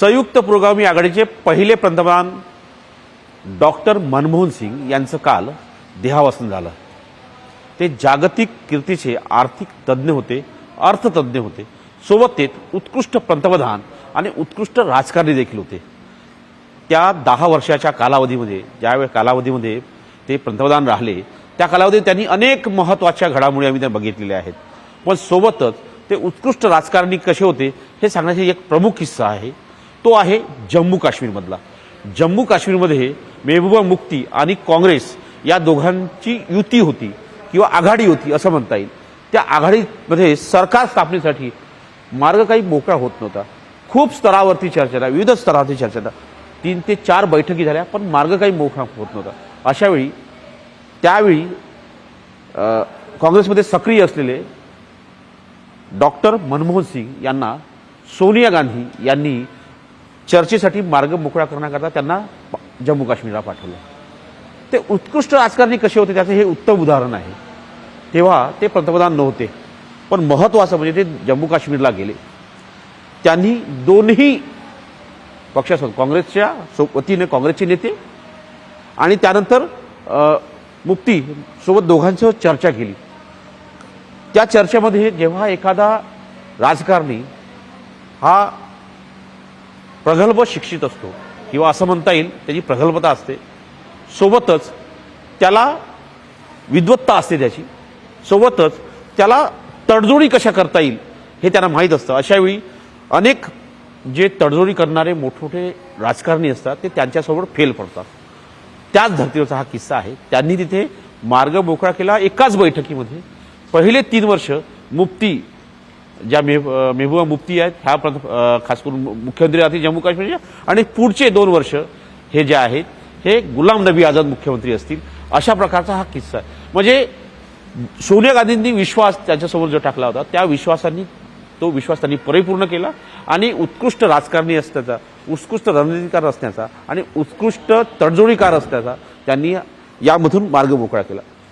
संयुक्त पुरोगामी आघाडीचे पहिले पंतप्रधान डॉक्टर मनमोहन सिंग यांचं काल देहावसन झालं। ते जागतिक कीर्तीचे आर्थिक तज्ज्ञ होते, अर्थतज्ञ होते, सोबत ते उत्कृष्ट पंतप्रधान आणि उत्कृष्ट राजकारणी देखील होते। त्या 10 वर्षाच्या कालावधीमध्ये ज्यावेळी कालावधीमध्ये ते पंतप्रधान राहिले त्या कालावधीत त्यांनी अनेक महत्त्वाच्या घडामोडी आम्ही त्या बघितलेल्या आहेत। पण सोबतच ते उत्कृष्ट राजकारणी कसे होते हे सांगण्याचा एक प्रमुख किस्सा आहे, तो आहे जम्मू काश्मीरमधला। जम्मू काश्मीरमध्ये महबूबा मुफ्ती आणि काँग्रेस या दोघांची युती होती किंवा आघाडी होती असं म्हणता येईल। त्या आघाडीमध्ये सरकार स्थापनेसाठी मार्ग काही मोकळा होत नव्हता। खूप स्तरावरती चर्चा झाल्या, विविध स्तरावरती चर्चा झाल्या, 3 ते 4 बैठकी झाल्या, पण मार्ग काही मोकळा होत नव्हता। अशावेळी त्यावेळी काँग्रेसमध्ये सक्रिय असलेले डॉक्टर मनमोहन सिंग यांना सोनिया गांधी यांनी चर्चेसाठी मार्ग मोकळा करण्याकरता त्यांना जम्मू काश्मीरला पाठवलं। ते उत्कृष्ट राजकारणी कसे होते त्याचं हे उत्तम उदाहरण आहे। तेव्हा ते पंतप्रधान नव्हते, पण महत्त्वाचं म्हणजे ते जम्मू काश्मीरला गेले। त्यांनी दोन्ही पक्षासोबत काँग्रेसच्या वतीने काँग्रेसचे नेते आणि त्यानंतर मुफ्ती सोबत दोघांसोबत चर्चा केली। त्या चर्चेमध्ये जेव्हा एखादा राजकारणी हा प्रगल्भ शिक्षित असतो किंवा असं म्हणता येईल त्याची प्रगल्भता असते, सोबतच त्याला विद्वत्ता असते त्याची, सोबतच त्याला तडजोडी कशा करता येईल हे त्यांना माहीत असतं। अशावेळी अनेक जे तडजोडी करणारे मोठमोठे राजकारणी असतात ते त्यांच्यासोबत फेल पडतात। त्याच धर्तीवरचा हा किस्सा आहे। त्यांनी तिथे मार्ग मोकळा केला एकाच बैठकीमध्ये। पहिले 3 वर्ष मुफ्ती ज्या महबूबा मुफ्ती आहेत ह्या खास करून मुख्यमंत्री आहेत जम्मू काश्मीरचे, आणि पुढचे 2 वर्ष हे जे आहेत हे गुलाम नबी आझाद मुख्यमंत्री असतील। अशा प्रकारचा हा किस्सा आहे। म्हणजे सोनिया गांधींनी विश्वास त्यांच्यासमोर जो टाकला होता त्या तो विश्वास त्यांनी परिपूर्ण केला आणि उत्कृष्ट राजकारणी असण्याचा, उत्कृष्ट रणनीतिकार असण्याचा आणि उत्कृष्ट तडजोडीकार असण्याचा त्यांनी यामधून मार्ग मोकळा केला।